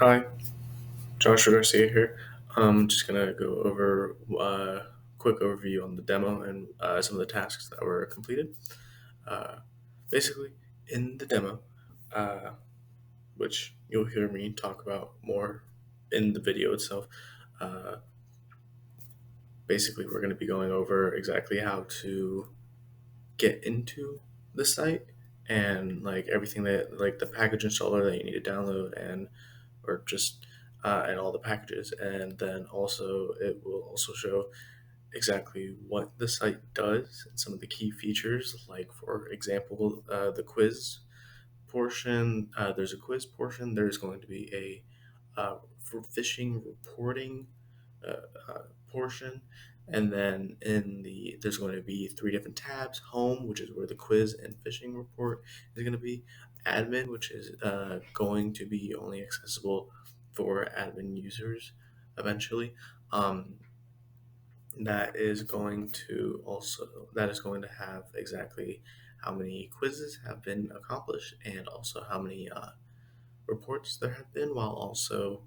Hi, Joshua Garcia here. I'm just gonna go over a quick overview on the demo and some of the tasks that were completed. Uh, Basically, in the demo, uh, which you'll hear me talk about more in the video itself, uh, basically we're going to be going over exactly how to get into the site and like everything that like the package installer that you need to download or just and all the packages. And then also it will also show exactly what the site does and some of the key features. Like for example, the quiz portion. There's a quiz portion. There's going to be for phishing reporting uh, portion, and then there's going to be three different tabs: home, which is where the quiz and phishing report is going to be; admin, which is going to be only accessible for admin users eventually. Um, that is going to have exactly how many quizzes have been accomplished and also how many reports there have been, while also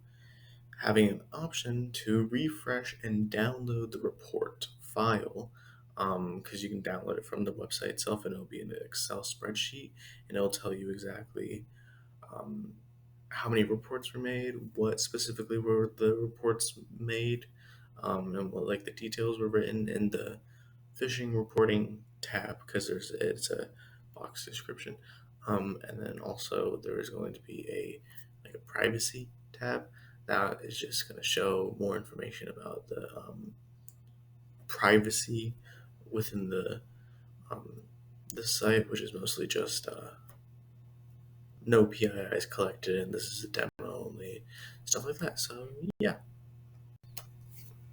having an option to refresh and download the report file, because you can download it from the website itself and it'll be in an Excel spreadsheet, and it'll tell you exactly um, how many reports were made, what specifically were the reports made, and what like the details were written in the phishing reporting tab, because it's a box description, and then also there is going to be a privacy tab that is just going to show more information about the privacy within um, the site, which is mostly just no PIIs collected, and this is a demo only, stuff like that. So yeah.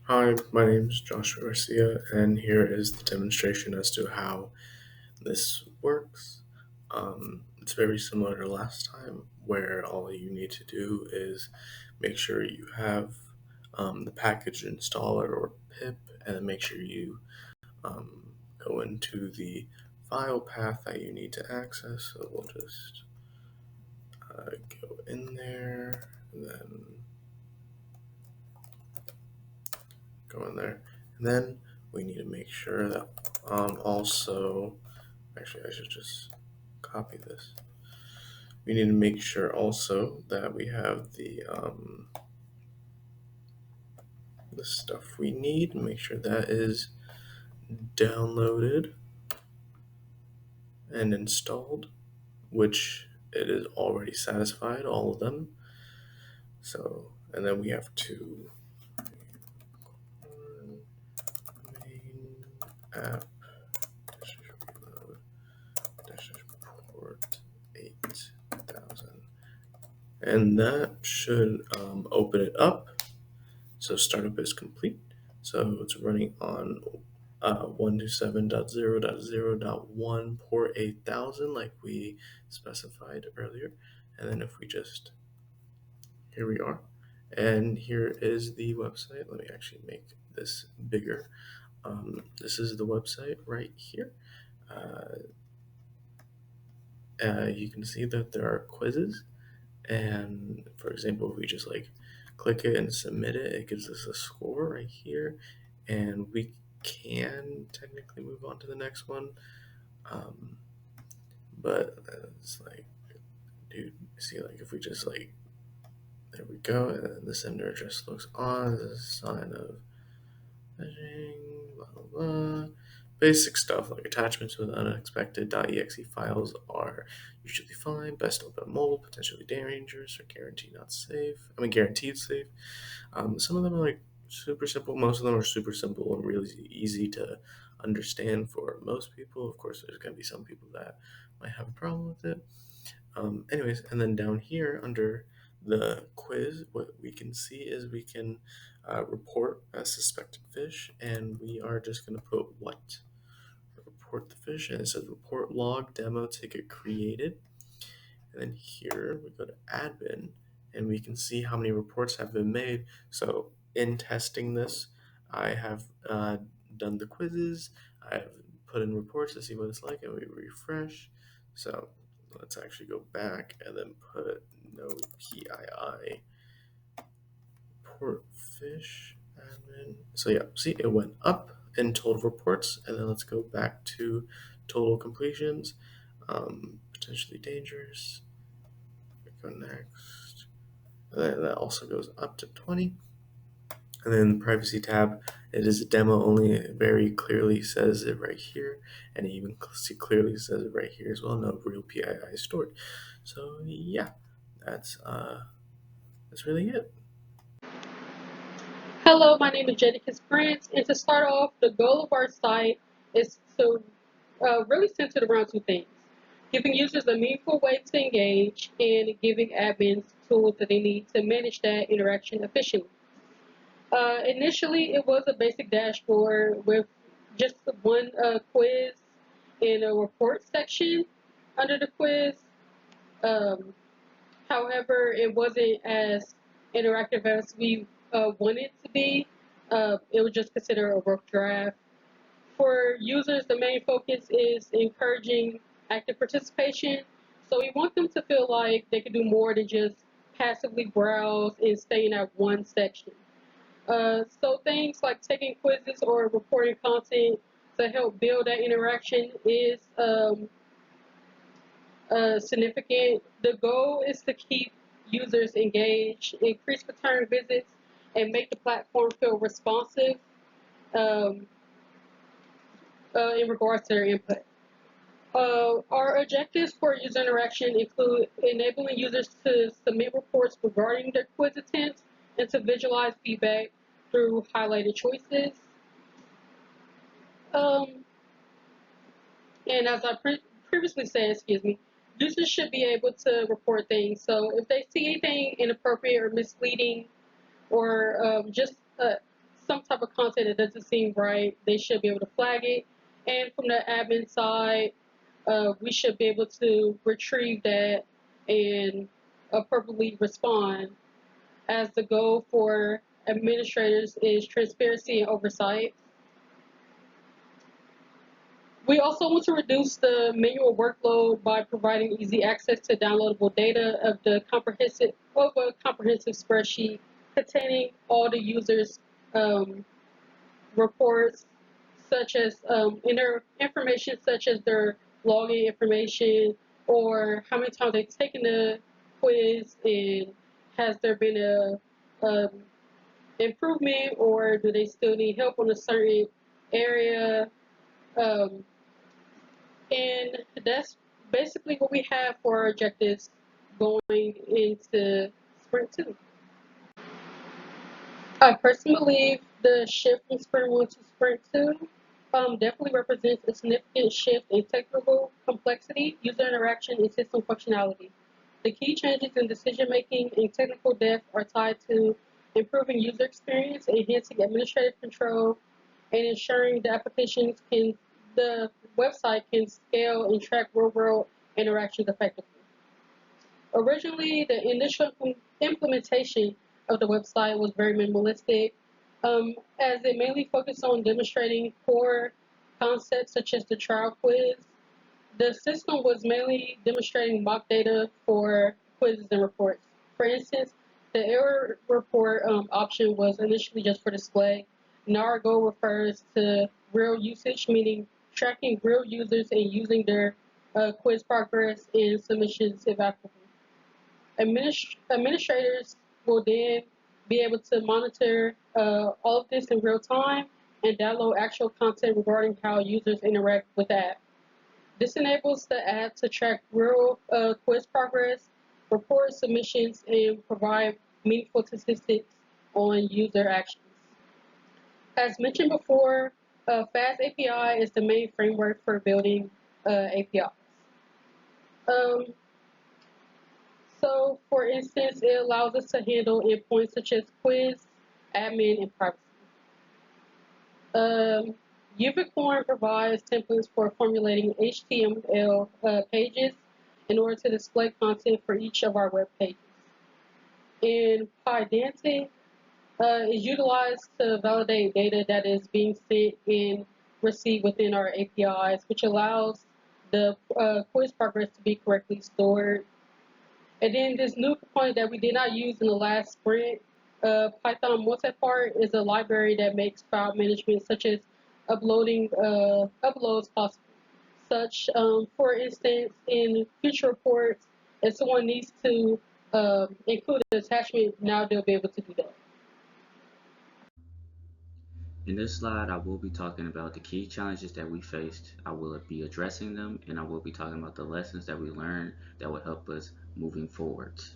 Hi, my name is Joshua Garcia, and here is the demonstration as to how this works. It's very similar to last time, where all you need to do is make sure you have the package installer or pip, and then make sure you go into the file path that you need to access. So we'll just go in there, and then go in there, and then we need to make sure that also, actually, I should just copy this. We need to make sure also that we have the stuff we need, make sure that is downloaded and installed, which it is already satisfied, all of them. So, and then we have to main app reload port 8000, and that should open it up. So startup is complete. So it's running on 127.0.0.1 port 8000 like we specified earlier. And then if we just, here we are. And here is the website. Let me actually make this bigger. This is the website right here. Uh, you can see that there are quizzes. And for example, if we just like click it and submit it, it gives us a score right here. And we can technically move on to the next one. Um, but it's like, dude, see, like if we just like, there we go, and then the sender just looks on as a sign of phishing, blah, blah, blah. Basic stuff like attachments with unexpected .exe files are usually fine. Best open mole, potentially dangerous, or guaranteed safe. Some of them are like super simple. Most of them are super simple and really easy to understand for most people. Of course, there's going to be some people that might have a problem with it. Anyways, and then down here under the quiz, what we can see is we can report a suspected fish, and we are just going to put what? Report the fish, and it says report log demo ticket created. And then here we go to admin, and we can see how many reports have been made. So in testing this, I have done the quizzes, I've put in reports to see what it's like, and we refresh. So let's actually go back and then put no PII. report fish admin. So yeah, see, it went up in total reports, and then let's go back to total completions. Potentially dangerous. Go next. And then that also goes up to 20. And then the privacy tab, it is a demo only. It very clearly says it right here, and it even clearly says it right here as well. No real PII stored. So yeah, that's really it. Hello, my name is Jenicus Prince, and to start off, the goal of our site is to really centered around two things: giving users a meaningful way to engage and giving admins tools that they need to manage that interaction efficiently. Initially, it was a basic dashboard with just one quiz and a report section under the quiz. Um, However, it wasn't as interactive as we wanted it to be. It was just considered a rough draft. For users, the main focus is encouraging active participation. So we want them to feel like they can do more than just passively browse and stay in that one section. So things like taking quizzes or reporting content to help build that interaction is significant. The goal is to keep users engaged, increase return visits, and make the platform feel responsive um, in regards to their input. Our objectives for user interaction include enabling users to submit reports regarding their quiz attempts and to visualize feedback through highlighted choices. Um, and as I previously said, users should be able to report things. So if they see anything inappropriate or misleading, or just some type of content that doesn't seem right, they should be able to flag it. And from the admin side, we should be able to retrieve that and appropriately respond, as the goal for administrators is transparency and oversight. We also want to reduce the manual workload by providing easy access to downloadable data of a comprehensive spreadsheet containing all the users' reports, such as information such as their login information or how many times they've taken the quiz, and has there been a improvement, or do they still need help on a certain area. Um, And that's basically what we have for our objectives going into Sprint 2. I personally believe the shift from Sprint 1 to Sprint 2 definitely represents a significant shift in technical complexity, user interaction, and system functionality. The key changes in decision making and technical depth are tied to improving user experience, enhancing administrative control, and ensuring the website can scale and track real-world interactions effectively. Originally, the initial implementation of the website was very minimalistic, as it mainly focused on demonstrating core concepts such as the trial quiz. The system was mainly demonstrating mock data for quizzes and reports. For instance, the error report option was initially just for display. Now our goal refers to real usage, meaning tracking real users and using their quiz progress and submissions if applicable. Administrators will then be able to monitor all of this in real time and download actual content regarding how users interact with the app. This enables the app to track real quiz progress, report submissions, and provide meaningful statistics on user actions. As mentioned before, Fast API is the main framework for building APIs. Um, so, for instance, it allows us to handle endpoints such as quiz, admin, and privacy. Um, Ubicorn provides templates for formulating HTML pages in order to display content for each of our web pages. And Pydantic is utilized to validate data that is being sent and received within our APIs, which allows the quiz progress to be correctly stored. And then this new component that we did not use in the last sprint Python multipart is a library that makes file management, such as uploading uploads, possible. For instance, in future reports, if someone needs to include an attachment, now they'll be able to do that. In this slide, I will be talking about the key challenges that we faced. I will be addressing them, and I will be talking about the lessons that we learned that will help us moving forwards.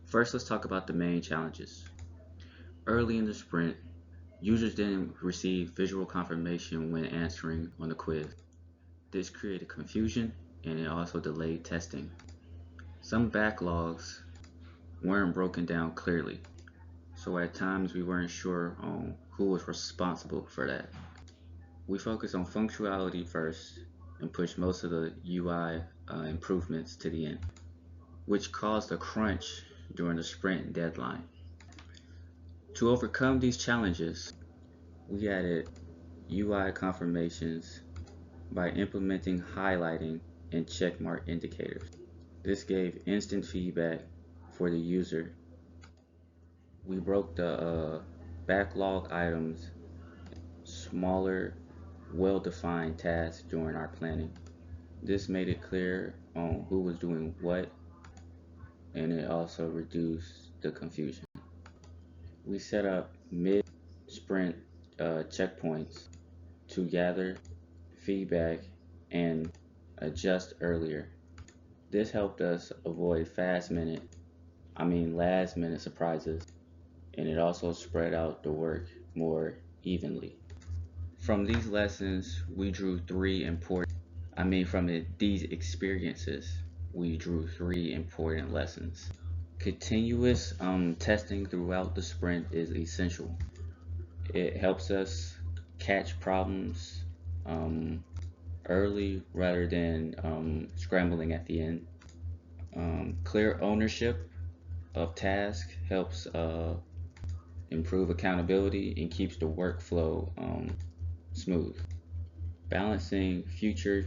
First, let's talk about the main challenges. Early in the sprint, users didn't receive visual confirmation when answering on the quiz. This created confusion and it also delayed testing. Some backlogs weren't broken down clearly, so at times we weren't sure on who was responsible for that. We focused on functionality first and pushed most of the UI improvements to the end, which caused a crunch during the sprint deadline. To overcome these challenges, we added UI confirmations by implementing highlighting and checkmark indicators. This gave instant feedback for the user. We broke the backlog items smaller, well-defined tasks during our planning. This made it clear on who was doing what, and it also reduced the confusion. We set up mid-sprint checkpoints to gather feedback and adjust earlier. This helped us avoid last minute surprises, and it also spread out the work more evenly. From these lessons, we drew these experiences, we drew three important lessons. Continuous testing throughout the sprint is essential. It helps us catch problems early rather than scrambling at the end. Clear ownership of tasks helps improve accountability and keeps the workflow smooth. Balancing features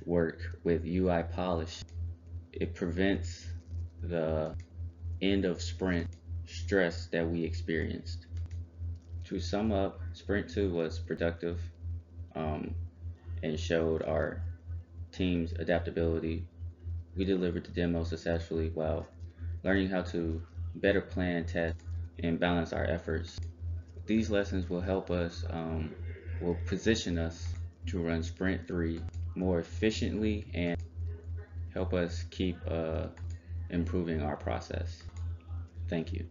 work with UI polish. It prevents the end of sprint stress that we experienced. To sum up, Sprint 2 was productive and showed our team's adaptability. We delivered the demo successfully while learning how to better plan, test, and balance our efforts. These lessons will position us to run Sprint 3 more efficiently and help us keep improving our process. Thank you.